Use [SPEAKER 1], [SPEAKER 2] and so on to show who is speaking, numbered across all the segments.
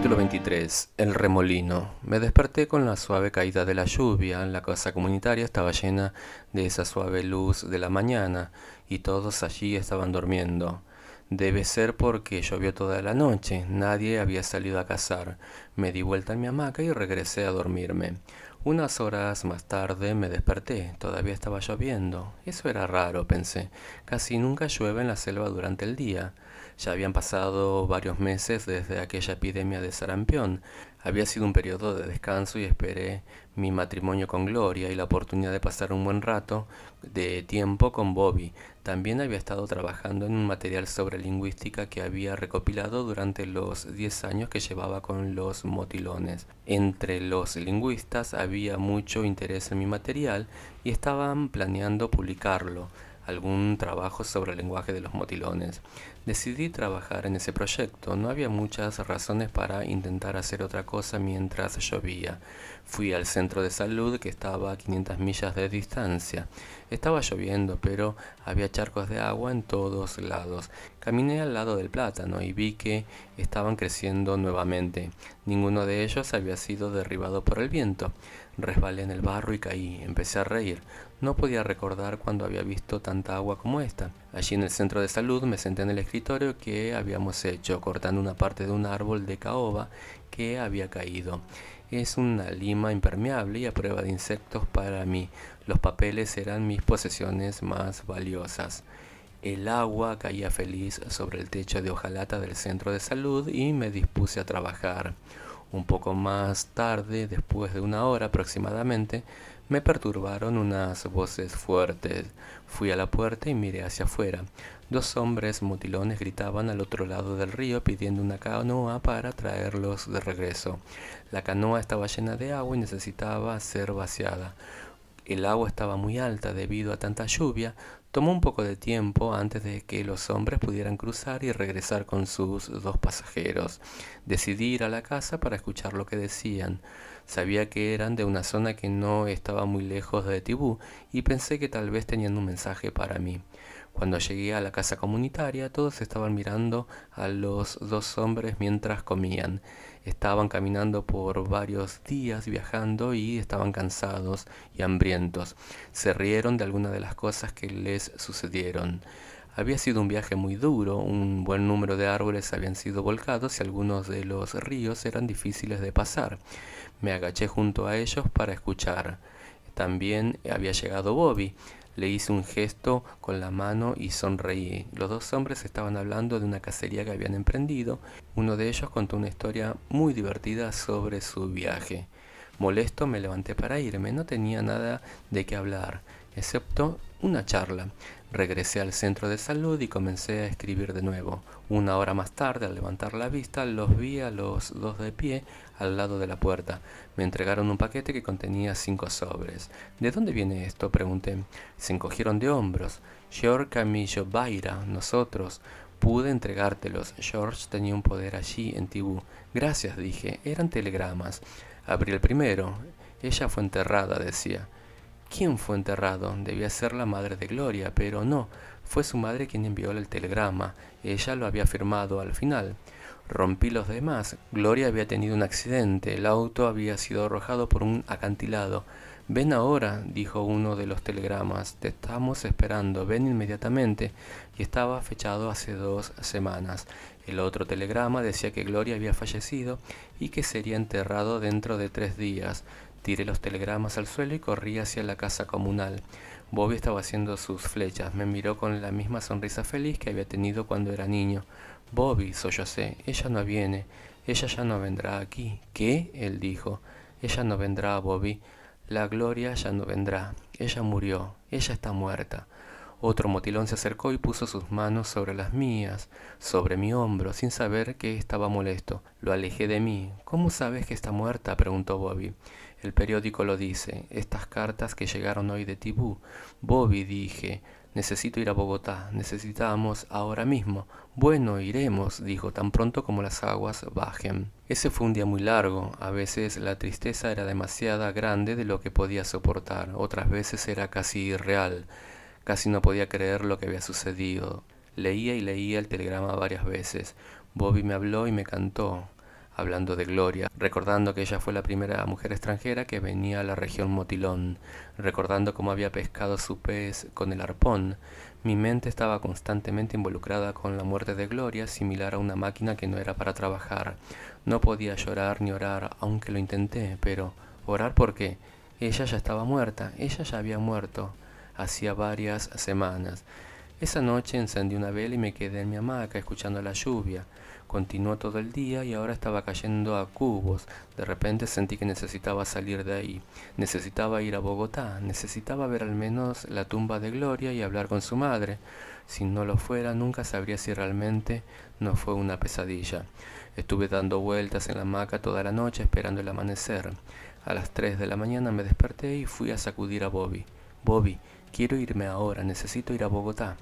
[SPEAKER 1] Capítulo 23. El remolino. Me desperté con la suave caída de la lluvia. La casa comunitaria estaba llena de esa suave luz de la mañana y todos allí estaban durmiendo. Debe ser porque llovió toda la noche. Nadie había salido a cazar. Me di vuelta en mi hamaca y regresé a dormirme. Unas horas más tarde me desperté. Todavía estaba lloviendo. Eso era raro, pensé. Casi nunca llueve en la selva durante el día. Ya habían pasado varios meses desde aquella epidemia de sarampión. Había sido un periodo de descanso y esperé mi matrimonio con Gloria y la oportunidad de pasar un buen rato de tiempo con Bobby. También había estado trabajando en un material sobre lingüística que había recopilado durante los 10 años que llevaba con los motilones. Entre los lingüistas había mucho interés en mi material y estaban planeando publicarlo, algún trabajo sobre el lenguaje de los motilones. Decidí trabajar en ese proyecto. No había muchas razones para intentar hacer otra cosa mientras llovía. Fui al centro de salud que estaba a 500 millas de distancia. Estaba lloviendo, pero había charcos de agua en todos lados. Caminé al lado del plátano y vi que estaban creciendo nuevamente. Ninguno de ellos había sido derribado por el viento. Resbalé en el barro y caí. Empecé a reír. No podía recordar cuándo había visto tanta agua como esta. Allí en el centro de salud me senté en el escritorio que habíamos hecho, cortando una parte de un árbol de caoba que había caído. Es una lima impermeable y a prueba de insectos para mí. Los papeles eran mis posesiones más valiosas. El agua caía feliz sobre el techo de hojalata del centro de salud y me dispuse a trabajar. Un poco más tarde, después de una hora aproximadamente, me perturbaron unas voces fuertes. Fui a la puerta y miré hacia afuera. Dos hombres motilones gritaban al otro lado del río pidiendo una canoa para traerlos de regreso. La canoa estaba llena de agua y necesitaba ser vaciada. El agua estaba muy alta debido a tanta lluvia. Tomó un poco de tiempo antes de que los hombres pudieran cruzar y regresar con sus dos pasajeros. Decidí ir a la casa para escuchar lo que decían. Sabía que eran de una zona que no estaba muy lejos de Tibú y pensé que tal vez tenían un mensaje para mí. Cuando llegué a la casa comunitaria, todos estaban mirando a los dos hombres mientras comían. Estaban caminando por varios días viajando y estaban cansados y hambrientos. Se rieron de algunas de las cosas que les sucedieron. Había sido un viaje muy duro, un buen número de árboles habían sido volcados y algunos de los ríos eran difíciles de pasar. Me agaché junto a ellos para escuchar. También había llegado Bobby. Le hice un gesto con la mano y sonreí. Los dos hombres estaban hablando de una cacería que habían emprendido. Uno de ellos contó una historia muy divertida sobre su viaje. Molesto me levanté para irme. No tenía nada de qué hablar, excepto una charla. Regresé al centro de salud y comencé a escribir de nuevo. Una hora más tarde, al levantar la vista, los vi a los dos de pie al lado de la puerta. Me entregaron un paquete que contenía 5 sobres. ¿De dónde viene esto?, pregunté. Se encogieron de hombros. George Camillo Baira, nosotros. Pude entregártelos. George tenía un poder allí en Tibú. Gracias, dije. Eran telegramas. Abrí el primero. Ella fue enterrada, decía. ¿Quién fue enterrado? Debía ser la madre de Gloria, pero no. Fue su madre quien envió el telegrama. Ella lo había firmado al final. Rompí los demás. Gloria había tenido un accidente. El auto había sido arrojado por un acantilado. Ven ahora, dijo uno de los telegramas. Te estamos esperando. Ven inmediatamente. Y estaba fechado hace 2 semanas. El otro telegrama decía que Gloria había fallecido y que sería enterrado dentro de 3 días. Tiré los telegramas al suelo y corrí hacia la casa comunal. Bobby estaba haciendo sus flechas. Me miró con la misma sonrisa feliz que había tenido cuando era niño. Bobby, sollocé, ella no viene. Ella ya no vendrá aquí. ¿Qué? Él dijo. Ella no vendrá, Bobby. La Gloria ya no vendrá. Ella murió. Ella está muerta. Otro motilón se acercó y puso sus manos sobre las mías, sobre mi hombro, sin saber que estaba molesto. Lo alejé de mí. ¿Cómo sabes que está muerta?, preguntó Bobby. El periódico lo dice. Estas cartas que llegaron hoy de Tibú. Bobby, dije. Necesito ir a Bogotá. Necesitamos ahora mismo. Bueno, iremos, dijo, tan pronto como las aguas bajen. Ese fue un día muy largo. A veces la tristeza era demasiado grande de lo que podía soportar. Otras veces era casi irreal. Casi no podía creer lo que había sucedido. Leía y leía el telegrama varias veces. Bobby me habló y me cantó. hablando de Gloria, recordando que ella fue la primera mujer extranjera que venía a la región Motilón, recordando cómo había pescado su pez con el arpón. Mi mente estaba constantemente involucrada con la muerte de Gloria, similar a una máquina que no era para trabajar. No podía llorar ni orar, aunque lo intenté, pero ¿orar por qué? Ella ya estaba muerta, ella ya había muerto, hacía varias semanas. Esa noche encendí una vela y me quedé en mi hamaca escuchando la lluvia. Continuó todo el día y ahora estaba cayendo a cubos. De repente sentí que necesitaba salir de ahí. Necesitaba ir a Bogotá. Necesitaba ver al menos la tumba de Gloria y hablar con su madre. Si no lo fuera, nunca sabría si realmente no fue una pesadilla. Estuve dando vueltas en la hamaca toda la noche esperando el amanecer. A las 3 de la mañana me desperté y fui a sacudir a Bobby. Bobby, quiero irme ahora, necesito ir a Bogotá.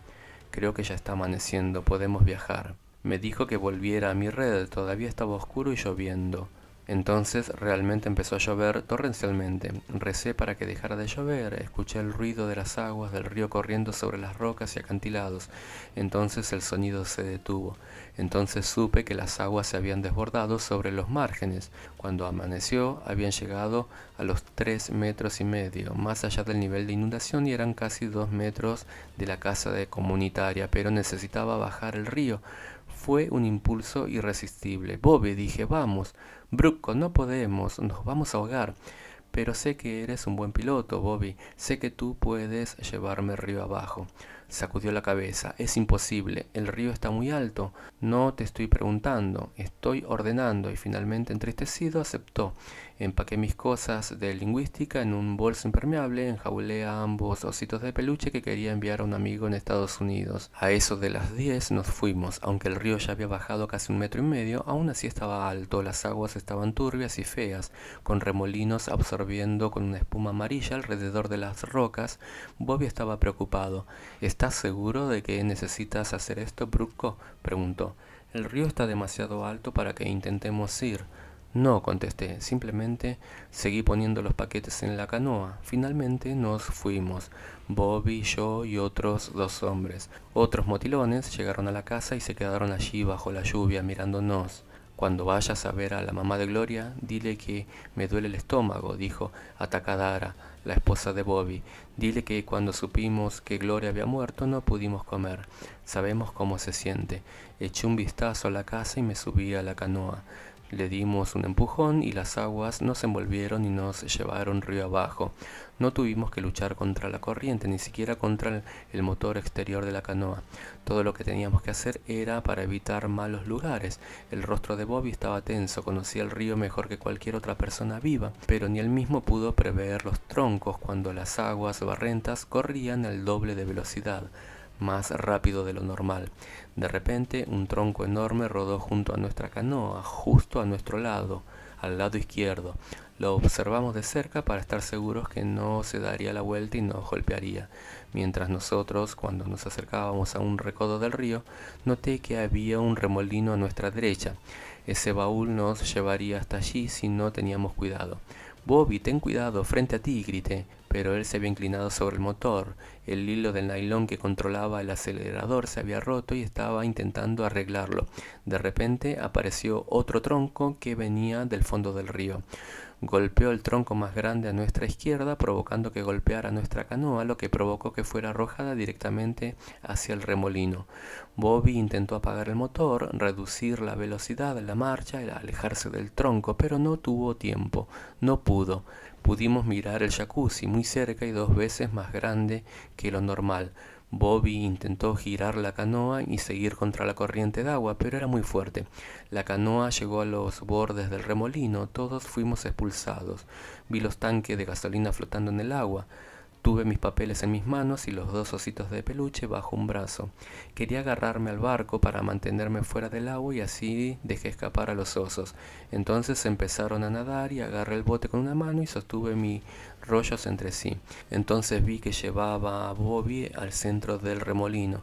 [SPEAKER 1] Creo que ya está amaneciendo, podemos viajar. Me dijo que volviera a mi red, todavía estaba oscuro y lloviendo. Entonces realmente empezó a llover torrencialmente. Recé para que dejara de llover, escuché el ruido de las aguas del río corriendo sobre las rocas y acantilados. Entonces el sonido se detuvo. Entonces supe que las aguas se habían desbordado sobre los márgenes. Cuando amaneció habían llegado a los 3,5 metros, más allá del nivel de inundación, y eran casi 2 metros de la casa comunitaria, pero necesitaba bajar el río. Fue un impulso irresistible. Bobby, dije, vamos. Bruco, no podemos, nos vamos a ahogar. Pero sé que eres un buen piloto, Bobby. Sé que tú puedes llevarme río abajo. Sacudió la cabeza. Es imposible. El río está muy alto. No te estoy preguntando. Estoy ordenando. Y finalmente, entristecido, aceptó. Empaqué mis cosas de lingüística en un bolso impermeable. Enjaulé a ambos ositos de peluche que quería enviar a un amigo en Estados Unidos. A eso de las 10 nos fuimos. Aunque el río ya había bajado casi 1,5 metros, aún así estaba alto. Las aguas estaban turbias y feas, con remolinos absorbiendo con una espuma amarilla alrededor de las rocas. Bobby estaba preocupado. ¿Estás seguro de que necesitas hacer esto, Bruco?, preguntó. El río está demasiado alto para que intentemos ir. No, contesté, simplemente seguí poniendo los paquetes en la canoa. Finalmente nos fuimos, Bobby, yo y otros 2 hombres. Otros motilones llegaron a la casa y se quedaron allí bajo la lluvia mirándonos. Cuando vayas a ver a la mamá de Gloria, dile que me duele el estómago, dijo Atakadara, la esposa de Bobby. Dile que cuando supimos que Gloria había muerto no pudimos comer. Sabemos cómo se siente. Eché un vistazo a la casa y me subí a la canoa. Le dimos un empujón y las aguas nos envolvieron y nos llevaron río abajo. No tuvimos que luchar contra la corriente, ni siquiera contra el motor exterior de la canoa. Todo lo que teníamos que hacer era para evitar malos lugares. El rostro de Bobby estaba tenso, conocía el río mejor que cualquier otra persona viva, pero ni él mismo pudo prever los troncos cuando las aguas barrentas corrían al doble de velocidad, más rápido de lo normal. De repente, un tronco enorme rodó junto a nuestra canoa, justo a nuestro lado, al lado izquierdo. Lo observamos de cerca para estar seguros que no se daría la vuelta y nos golpearía. Mientras nosotros, cuando nos acercábamos a un recodo del río, noté que había un remolino a nuestra derecha. Ese baúl nos llevaría hasta allí si no teníamos cuidado. Bobby, ten cuidado, frente a ti, grité, pero él se había inclinado sobre el motor. El hilo del nailón que controlaba el acelerador se había roto y estaba intentando arreglarlo. De repente apareció otro tronco que venía del fondo del río. Golpeó el tronco más grande a nuestra izquierda, provocando que golpeara nuestra canoa, lo que provocó que fuera arrojada directamente hacia el remolino. Bobby intentó apagar el motor, reducir la velocidad de la marcha y alejarse del tronco, pero no tuvo tiempo. No pudo. Pudimos mirar el jacuzzi muy cerca y 2 veces más grande que lo normal. Bobby intentó girar la canoa y seguir contra la corriente de agua, pero era muy fuerte. La canoa llegó a los bordes del remolino, todos fuimos expulsados. Vi los tanques de gasolina flotando en el agua. Tuve mis papeles en mis manos y los 2 ositos de peluche bajo un brazo. Quería agarrarme al barco para mantenerme fuera del agua y así dejé escapar a los osos. Entonces empezaron a nadar y agarré el bote con una mano y sostuve mis rollos entre sí. Entonces vi que llevaba a Bobby al centro del remolino.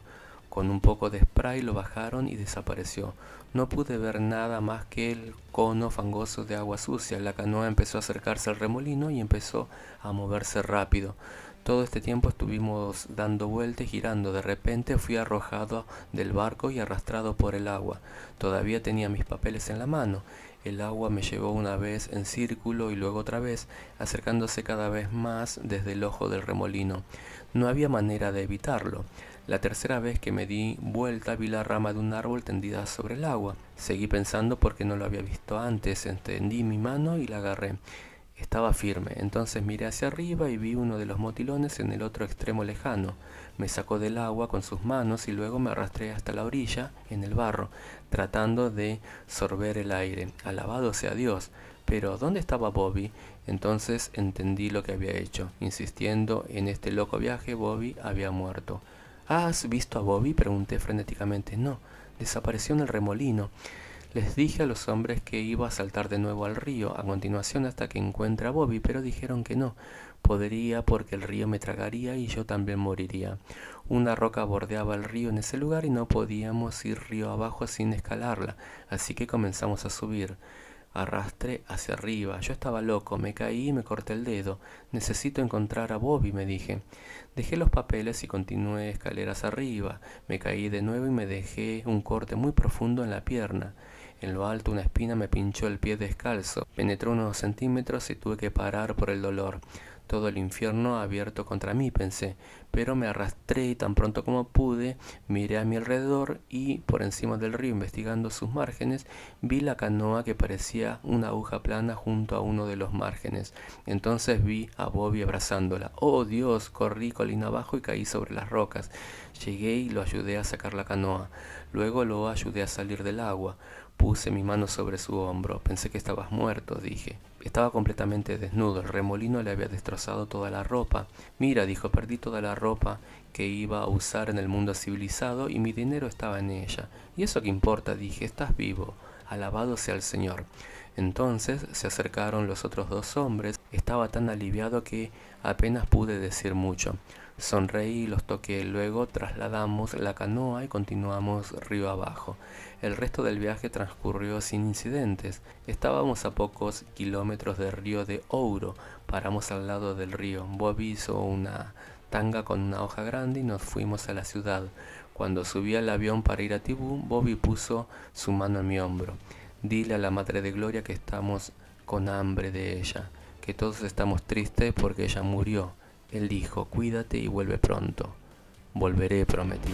[SPEAKER 1] Con un poco de spray lo bajaron y desapareció. No pude ver nada más que el cono fangoso de agua sucia. La canoa empezó a acercarse al remolino y empezó a moverse rápido. Todo este tiempo estuvimos dando vueltas y girando. De repente fui arrojado del barco y arrastrado por el agua. Todavía tenía mis papeles en la mano. El agua me llevó una vez en círculo y luego otra vez, acercándose cada vez más desde el ojo del remolino. No había manera de evitarlo. La tercera vez que me di vuelta vi la rama de un árbol tendida sobre el agua. Seguí pensando porque no lo había visto antes. Extendí mi mano y la agarré. Estaba firme. Entonces miré hacia arriba y vi uno de los motilones en el otro extremo lejano. Me sacó del agua con sus manos y luego me arrastré hasta la orilla, en el barro, tratando de sorber el aire. Alabado sea Dios. Pero ¿dónde estaba Bobby? Entonces entendí lo que había hecho. Insistiendo en este loco viaje, Bobby había muerto. ¿Has visto a Bobby?, pregunté frenéticamente. No, desapareció en el remolino. Les dije a los hombres que iba a saltar de nuevo al río a continuación hasta que encuentre a Bobby, pero dijeron que no. Podría porque el río me tragaría y yo también moriría. Una roca bordeaba el río en ese lugar y no podíamos ir río abajo sin escalarla, así que comenzamos a subir. Arrastré hacia arriba. Yo estaba loco, me caí y me corté el dedo. Necesito encontrar a Bobby, me dije. Dejé los papeles y continué escaleras arriba. Me caí de nuevo y me dejé un corte muy profundo en la pierna. En lo alto una espina me pinchó el pie descalzo. Penetró unos centímetros y tuve que parar por el dolor. Todo el infierno abierto contra mí, pensé, pero me arrastré y tan pronto como pude, miré a mi alrededor y, por encima del río investigando sus márgenes, vi la canoa que parecía una aguja plana junto a uno de los márgenes. Entonces vi a Bobby abrazándola. ¡Oh, Dios! Corrí colina abajo y caí sobre las rocas. Llegué y lo ayudé a sacar la canoa. Luego lo ayudé a salir del agua. Puse mi mano sobre su hombro. Pensé que estabas muerto, dije. Estaba completamente desnudo. El remolino le había destrozado toda la ropa. Mira, dijo, perdí toda la ropa que iba a usar en el mundo civilizado y mi dinero estaba en ella. ¿Y eso qué importa?, dije. Estás vivo. Alabado sea el Señor. Entonces se acercaron los otros dos hombres. Estaba tan aliviado que apenas pude decir mucho. Sonreí y los toqué. Luego trasladamos la canoa y continuamos río abajo. El resto del viaje transcurrió sin incidentes. Estábamos a pocos kilómetros del río de Ouro. Paramos al lado del río. Bobby hizo una tanga con una hoja grande y nos fuimos a la ciudad. Cuando subí al avión para ir a Tibú, Bobby puso su mano en mi hombro. Dile a la Madre de Gloria que estamos con hambre de ella, que todos estamos tristes porque ella murió. Él dijo, cuídate y vuelve pronto. Volveré, prometí.